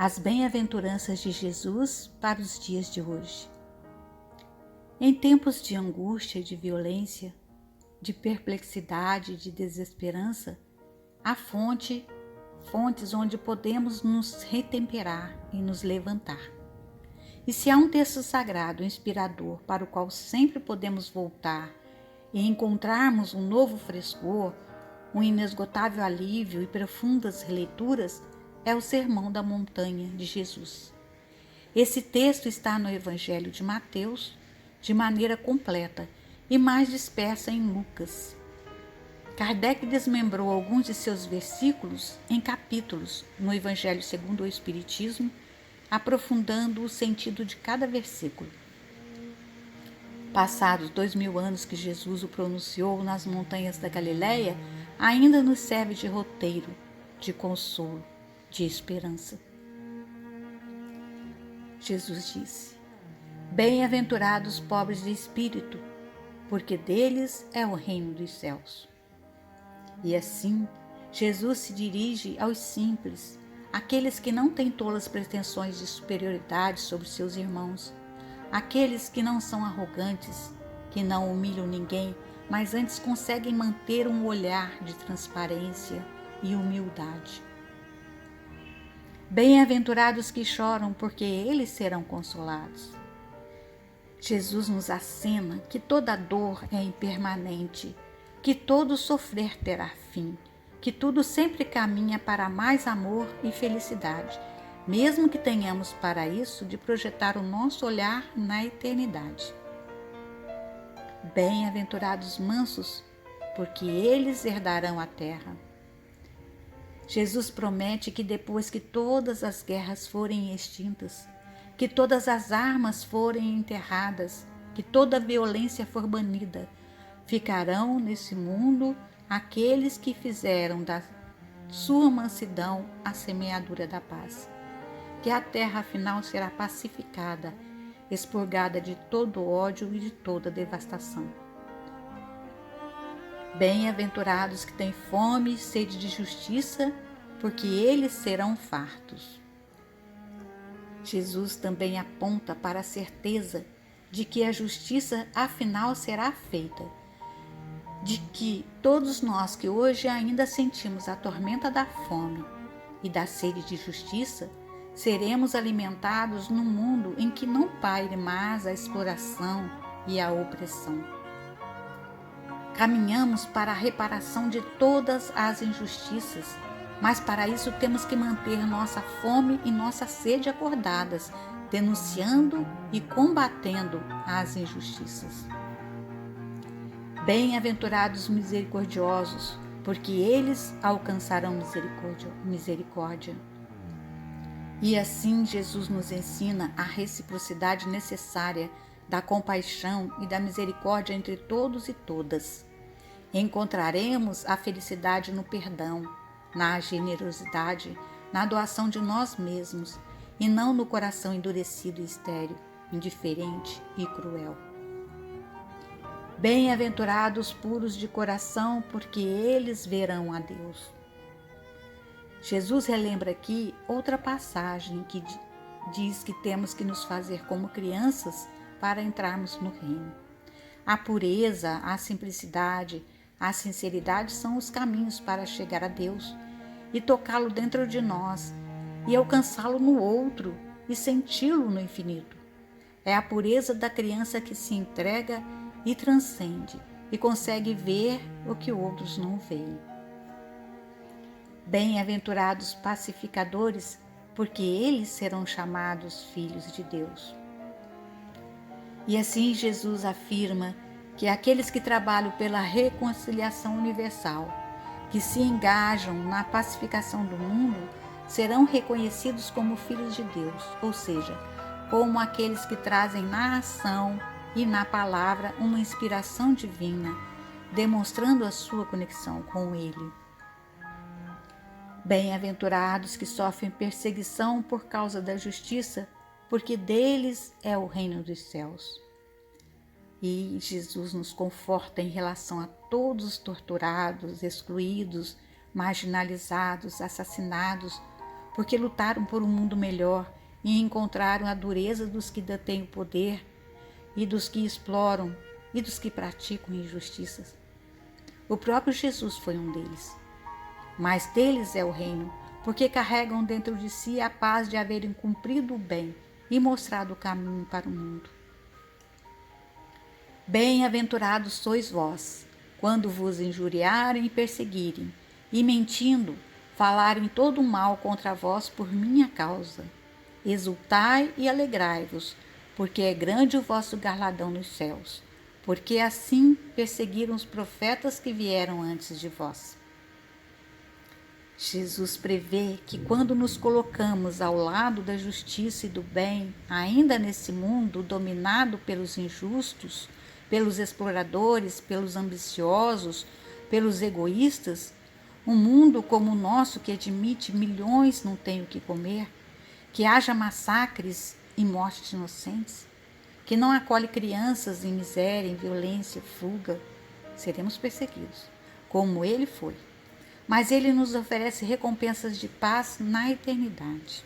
As bem-aventuranças de Jesus para os dias de hoje. Em tempos de angústia, de violência, de perplexidade, de desesperança, há fontes onde podemos nos retemperar e nos levantar. E se há um texto sagrado inspirador para o qual sempre podemos voltar e encontrarmos um novo frescor, um inesgotável alívio e profundas releituras, é o Sermão da Montanha de Jesus. Esse texto está no Evangelho de Mateus de maneira completa e mais dispersa em Lucas. Kardec desmembrou alguns de seus versículos em capítulos no Evangelho segundo o Espiritismo, aprofundando o sentido de cada versículo. Passados 2000 anos que Jesus o pronunciou nas montanhas da Galileia, ainda nos serve de roteiro, de consolo, de esperança. Jesus disse: Bem-aventurados os pobres de espírito, porque deles é o reino dos céus. E assim, Jesus se dirige aos simples, aqueles que não têm tolas pretensões de superioridade sobre seus irmãos, aqueles que não são arrogantes, que não humilham ninguém, mas antes conseguem manter um olhar de transparência e humildade. Bem-aventurados que choram, porque eles serão consolados. Jesus nos acena que toda dor é impermanente, que todo sofrer terá fim, que tudo sempre caminha para mais amor e felicidade, mesmo que tenhamos para isso de projetar o nosso olhar na eternidade. Bem-aventurados mansos, porque eles herdarão a terra. Jesus promete que depois que todas as guerras forem extintas, que todas as armas forem enterradas, que toda violência for banida, ficarão nesse mundo aqueles que fizeram da sua mansidão a semeadura da paz, que a terra afinal será pacificada, expurgada de todo ódio e de toda devastação. Bem-aventurados que têm fome e sede de justiça, porque eles serão fartos. Jesus também aponta para a certeza de que a justiça afinal será feita, de que todos nós que hoje ainda sentimos a tormenta da fome e da sede de justiça, seremos alimentados num mundo em que não paire mais a exploração e a opressão. Caminhamos para a reparação de todas as injustiças, mas para isso temos que manter nossa fome e nossa sede acordadas, denunciando e combatendo as injustiças. Bem-aventurados misericordiosos, porque eles alcançarão misericórdia. E assim Jesus nos ensina a reciprocidade necessária da compaixão e da misericórdia entre todos e todas. Encontraremos a felicidade no perdão, na generosidade, na doação de nós mesmos, e não no coração endurecido e estéril, indiferente e cruel. Bem-aventurados puros de coração, porque eles verão a Deus. Jesus relembra aqui outra passagem que diz que temos que nos fazer como crianças para entrarmos no reino. A pureza, a simplicidade, a sinceridade são os caminhos para chegar a Deus e tocá-lo dentro de nós e alcançá-lo no outro e senti-lo no infinito. É a pureza da criança que se entrega e transcende e consegue ver o que outros não veem. Bem-aventurados pacificadores, porque eles serão chamados filhos de Deus. E assim Jesus afirma que aqueles que trabalham pela reconciliação universal, que se engajam na pacificação do mundo, serão reconhecidos como filhos de Deus, ou seja, como aqueles que trazem na ação e na palavra uma inspiração divina, demonstrando a sua conexão com Ele. Bem-aventurados que sofrem perseguição por causa da justiça, porque deles é o reino dos céus. E Jesus nos conforta em relação a todos os torturados, excluídos, marginalizados, assassinados, porque lutaram por um mundo melhor e encontraram a dureza dos que detêm o poder e dos que exploram e dos que praticam injustiças. O próprio Jesus foi um deles. Mas deles é o reino, porque carregam dentro de si a paz de haverem cumprido o bem e mostrado o caminho para o mundo. Bem-aventurados sois vós, quando vos injuriarem e perseguirem, e mentindo, falarem todo o mal contra vós por minha causa. Exultai e alegrai-vos, porque é grande o vosso galardão nos céus, porque assim perseguiram os profetas que vieram antes de vós. Jesus prevê que quando nos colocamos ao lado da justiça e do bem, ainda nesse mundo dominado pelos injustos, pelos exploradores, pelos ambiciosos, pelos egoístas, um mundo como o nosso que admite milhões não têm o que comer, que haja massacres e mortes inocentes, que não acolhe crianças em miséria, em violência, fuga, seremos perseguidos, como ele foi. Mas ele nos oferece recompensas de paz na eternidade.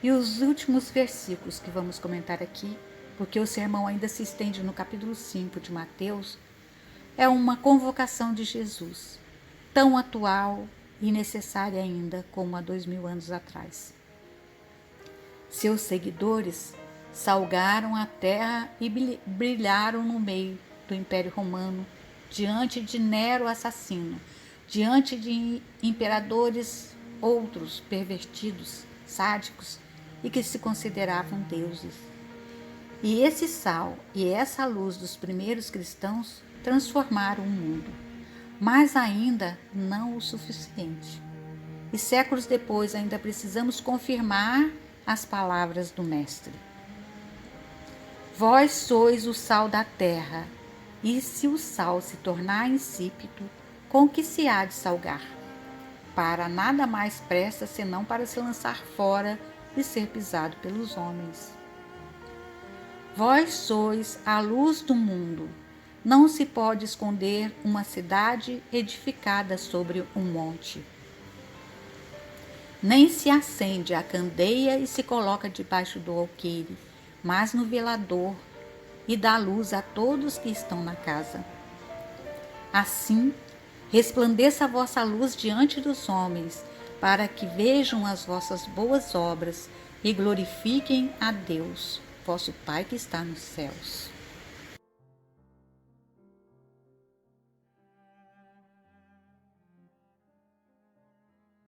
E os últimos versículos que vamos comentar aqui, porque o sermão ainda se estende no capítulo 5 de Mateus, é uma convocação de Jesus, tão atual e necessária ainda como há 2000 anos atrás. Seus seguidores salgaram a terra e brilharam no meio do Império Romano, diante de Nero assassino, diante de imperadores outros pervertidos, sádicos e que se consideravam deuses. E esse sal e essa luz dos primeiros cristãos transformaram o mundo, mas ainda não o suficiente. E séculos depois ainda precisamos confirmar as palavras do Mestre. Vós sois o sal da terra, e se o sal se tornar insípido, com que se há de salgar? Para nada mais presta senão para se lançar fora e ser pisado pelos homens. Vós sois a luz do mundo. Não se pode esconder uma cidade edificada sobre um monte. Nem se acende a candeia e se coloca debaixo do alqueire, mas no velador, e dá luz a todos que estão na casa. Assim, resplandeça a vossa luz diante dos homens, para que vejam as vossas boas obras e glorifiquem a Deus, vosso Pai que está nos céus.